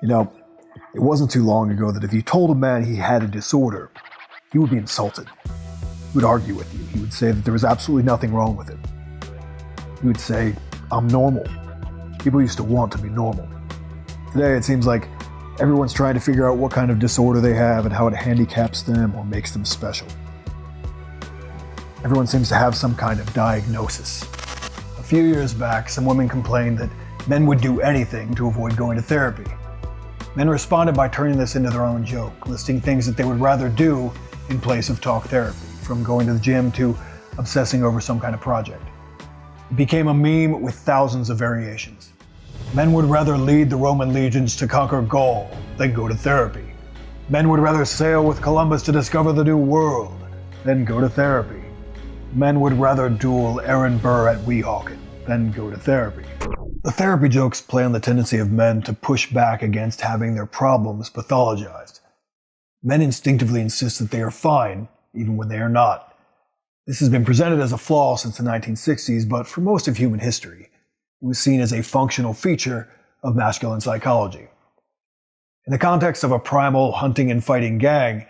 You know, it wasn't too long ago that if you told a man he had a disorder, he would be insulted. He would argue with you. He would say that there was absolutely nothing wrong with it. He would say, I'm normal. People used to want to be normal. Today it seems like everyone's trying to figure out what kind of disorder they have and how it handicaps them or makes them special. Everyone seems to have some kind of diagnosis. A few years back, some women complained that men would do anything to avoid going to therapy. Men responded by turning this into their own joke, listing things that they would rather do in place of talk therapy, from going to the gym to obsessing over some kind of project. It became a meme with thousands of variations. Men would rather lead the Roman legions to conquer Gaul than go to therapy. Men would rather sail with Columbus to discover the New World than go to therapy. Men would rather duel Aaron Burr at Weehawken than go to therapy. The therapy jokes play on the tendency of men to push back against having their problems pathologized. Men instinctively insist that they are fine, even when they are not. This has been presented as a flaw since the 1960s, but for most of human history, it was seen as a functional feature of masculine psychology. In the context of a primal hunting and fighting gang,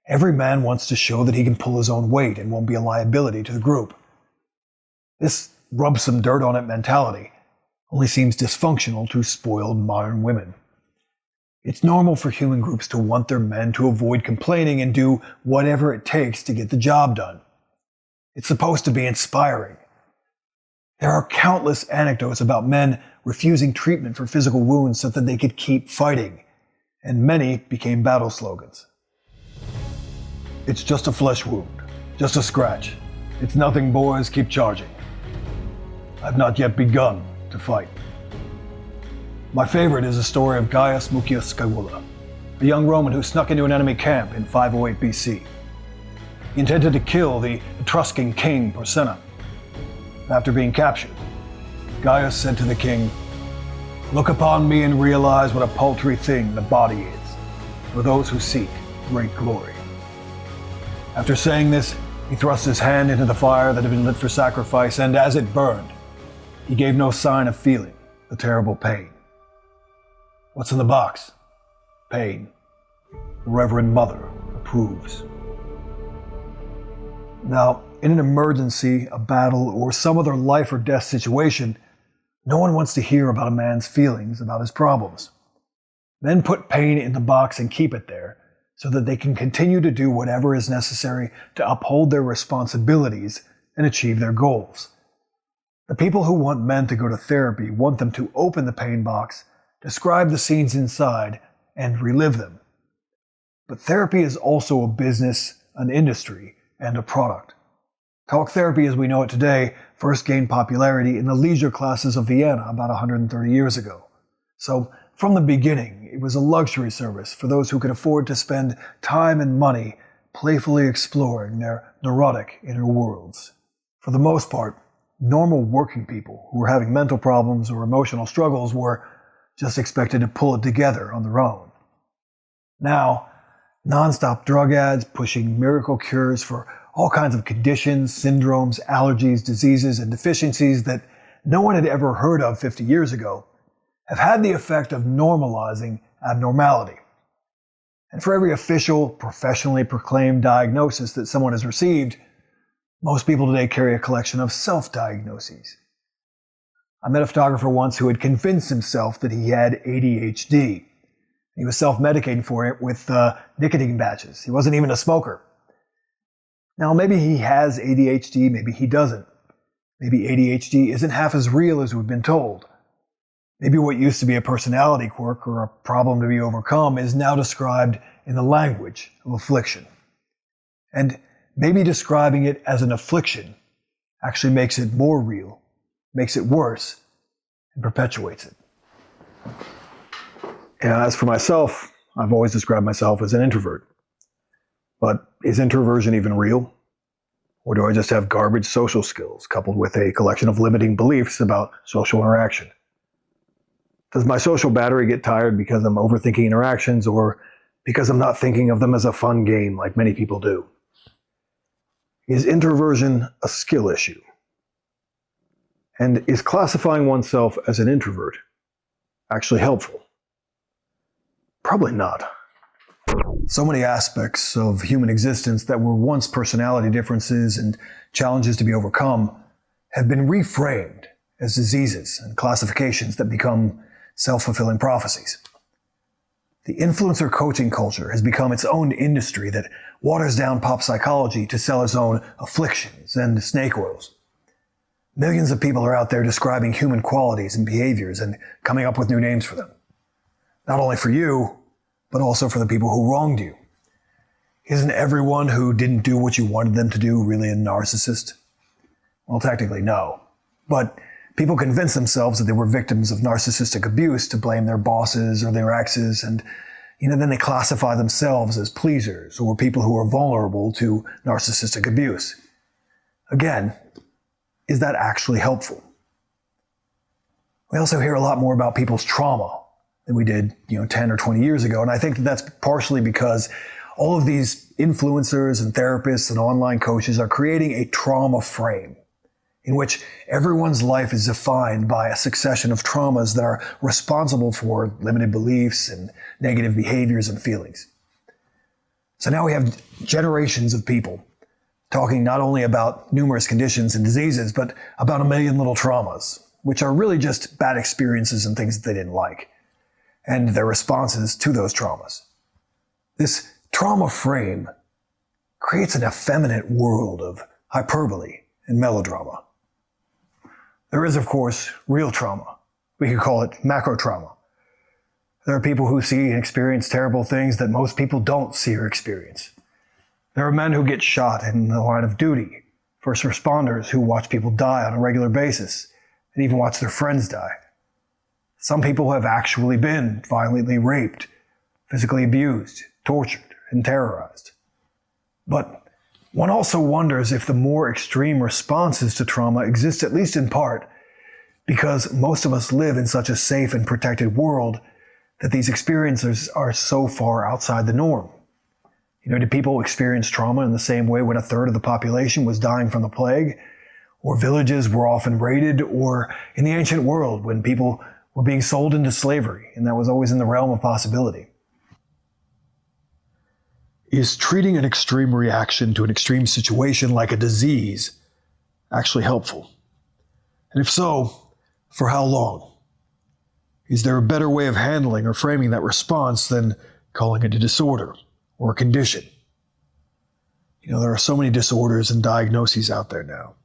every man wants to show that he can pull his own weight and won't be a liability to the group. This rub some dirt on it mentality only seems dysfunctional to spoiled modern women. It's normal for human groups to want their men to avoid complaining and do whatever it takes to get the job done. It's supposed to be inspiring. There are countless anecdotes about men refusing treatment for physical wounds so that they could keep fighting, and many became battle slogans. It's just a flesh wound, just a scratch. It's nothing, boys, keep charging. I've not yet begun to fight. My favorite is the story of Gaius Mucius Scaevola, a young Roman who snuck into an enemy camp in 508 BC. He intended to kill the Etruscan king Porsenna. After being captured, Gaius said to the king, "Look upon me and realize what a paltry thing the body is, for those who seek great glory." After saying this, he thrust his hand into the fire that had been lit for sacrifice, and as it burned, he gave no sign of feeling the terrible pain. What's in the box? Pain. The Reverend Mother approves. Now, in an emergency, a battle, or some other life or death situation, no one wants to hear about a man's feelings about his problems. Men put pain in the box and keep it there so that they can continue to do whatever is necessary to uphold their responsibilities and achieve their goals. The people who want men to go to therapy want them to open the pain box, describe the scenes inside, and relive them. But therapy is also a business, an industry, and a product. Talk therapy as we know it today first gained popularity in the leisure classes of Vienna about 130 years ago. So, from the beginning, it was a luxury service for those who could afford to spend time and money playfully exploring their neurotic inner worlds. For the most part, normal working people who were having mental problems or emotional struggles were just expected to pull it together on their own. Now, non-stop drug ads pushing miracle cures for all kinds of conditions, syndromes, allergies, diseases, and deficiencies that no one had ever heard of 50 years ago have had the effect of normalizing abnormality. And for every official, professionally proclaimed diagnosis that someone has received, most people today carry a collection of self-diagnoses. I met a photographer once who had convinced himself that he had ADHD. He was self-medicating for it with nicotine patches. He wasn't even a smoker. Now, maybe he has ADHD, maybe he doesn't. Maybe ADHD isn't half as real as we've been told. Maybe what used to be a personality quirk or a problem to be overcome is now described in the language of affliction. And maybe describing it as an affliction actually makes it more real, makes it worse, and perpetuates it. And as for myself, I've always described myself as an introvert. But is introversion even real? Or do I just have garbage social skills coupled with a collection of limiting beliefs about social interaction? Does my social battery get tired because I'm overthinking interactions or because I'm not thinking of them as a fun game like many people do? Is introversion a skill issue? And is classifying oneself as an introvert actually helpful? Probably not. So many aspects of human existence that were once personality differences and challenges to be overcome have been reframed as diseases and classifications that become self-fulfilling prophecies. The influencer coaching culture has become its own industry that waters down pop psychology to sell its own afflictions and snake oils. Millions of people are out there describing human qualities and behaviors and coming up with new names for them. Not only for you, but also for the people who wronged you. Isn't everyone who didn't do what you wanted them to do really a narcissist? Well, technically, no. But people convince themselves that they were victims of narcissistic abuse to blame their bosses or their exes, and then they classify themselves as pleasers or people who are vulnerable to narcissistic abuse. Again, is that actually helpful? We also hear a lot more about people's trauma than we did, 10 or 20 years ago, and I think that's partially because all of these influencers and therapists and online coaches are creating a trauma frame in which everyone's life is defined by a succession of traumas that are responsible for limited beliefs and negative behaviors and feelings. So now we have generations of people talking not only about numerous conditions and diseases, but about a million little traumas, which are really just bad experiences and things that they didn't like, and their responses to those traumas. This trauma frame creates an effeminate world of hyperbole and melodrama. There is, of course, real trauma. We could call it macro trauma. There are people who see and experience terrible things that most people don't see or experience. There are men who get shot in the line of duty, first responders who watch people die on a regular basis, and even watch their friends die. Some people have actually been violently raped, physically abused, tortured, and terrorized. But one also wonders if the more extreme responses to trauma exist at least in part because most of us live in such a safe and protected world that these experiences are so far outside the norm. Did people experience trauma in the same way when a third of the population was dying from the plague, or villages were often raided, or in the ancient world when people were being sold into slavery, and that was always in the realm of possibility? Is treating an extreme reaction to an extreme situation like a disease actually helpful? And if so, for how long? Is there a better way of handling or framing that response than calling it a disorder or a condition? There are so many disorders and diagnoses out there now.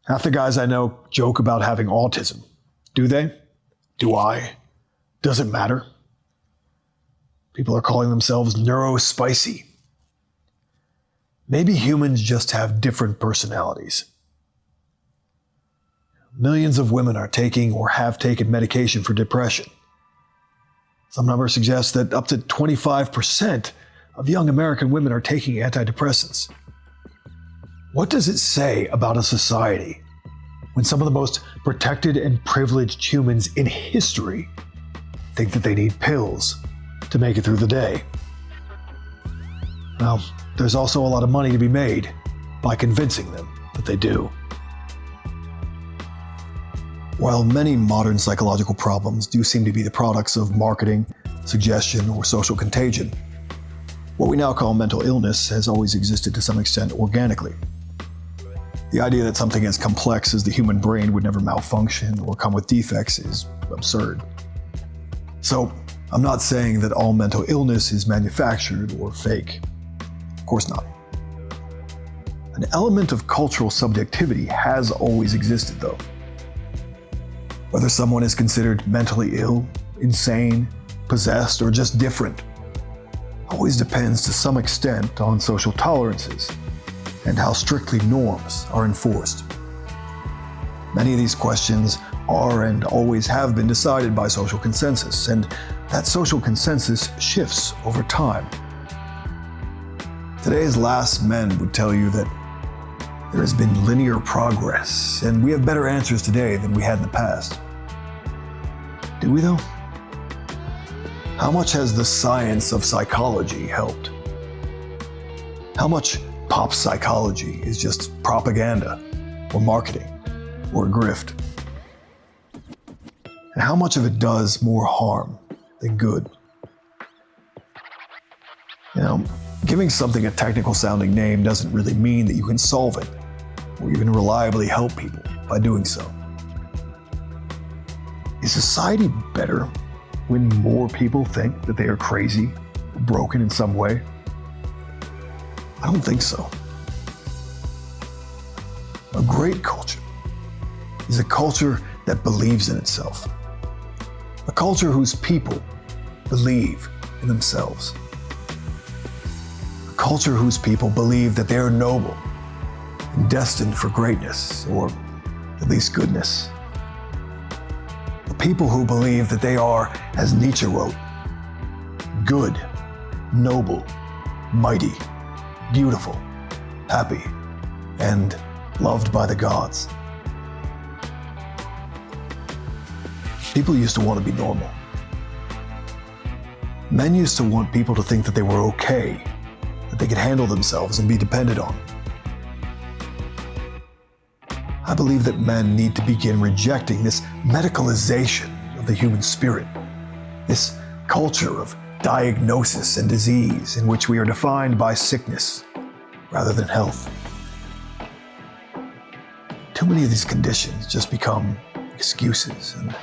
Half the guys I know joke about having autism. Do they? Do I? Does it matter? People are calling themselves neurospicy. Maybe humans just have different personalities. Millions of women are taking or have taken medication for depression. Some numbers suggest that up to 25% of young American women are taking antidepressants. What does it say about a society when some of the most protected and privileged humans in history think that they need pills to make it through the day? Well, there's also a lot of money to be made by convincing them that they do. While many modern psychological problems do seem to be the products of marketing, suggestion, or social contagion, what we now call mental illness has always existed to some extent organically. The idea that something as complex as the human brain would never malfunction or come with defects is absurd. So, I'm not saying that all mental illness is manufactured or fake. Of course not. An element of cultural subjectivity has always existed, though. Whether someone is considered mentally ill, insane, possessed, or just different always depends to some extent on social tolerances and how strictly norms are enforced. Many of these questions are and always have been decided by social consensus, and that social consensus shifts over time. Today's last men would tell you that there has been linear progress, and we have better answers today than we had in the past. Do we though? How much has the science of psychology helped? How much pop psychology is just propaganda, or marketing, or grift? And how much of it does more harm than good? You know, giving something a technical sounding name doesn't really mean that you can solve it, or even reliably help people by doing so. Is society better when more people think that they are crazy, or broken in some way? I don't think so. A great culture is a culture that believes in itself. A culture whose people believe in themselves. A culture whose people believe that they are noble and destined for greatness, or at least goodness. A people who believe that they are, as Nietzsche wrote, good, noble, mighty, beautiful, happy, and loved by the gods. People used to want to be normal. Men used to want people to think that they were okay, that they could handle themselves and be depended on. I believe that men need to begin rejecting this medicalization of the human spirit, this culture of diagnosis and disease in which we are defined by sickness rather than health. Too many of these conditions just become excuses and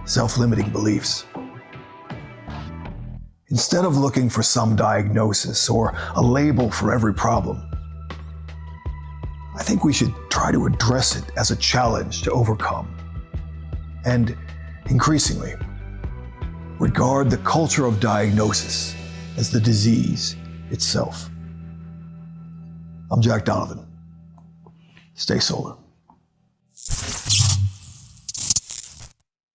self-limiting beliefs. Instead of looking for some diagnosis or a label for every problem, I think we should try to address it as a challenge to overcome. And increasingly, regard the culture of diagnosis as the disease itself. I'm Jack Donovan. Stay solar.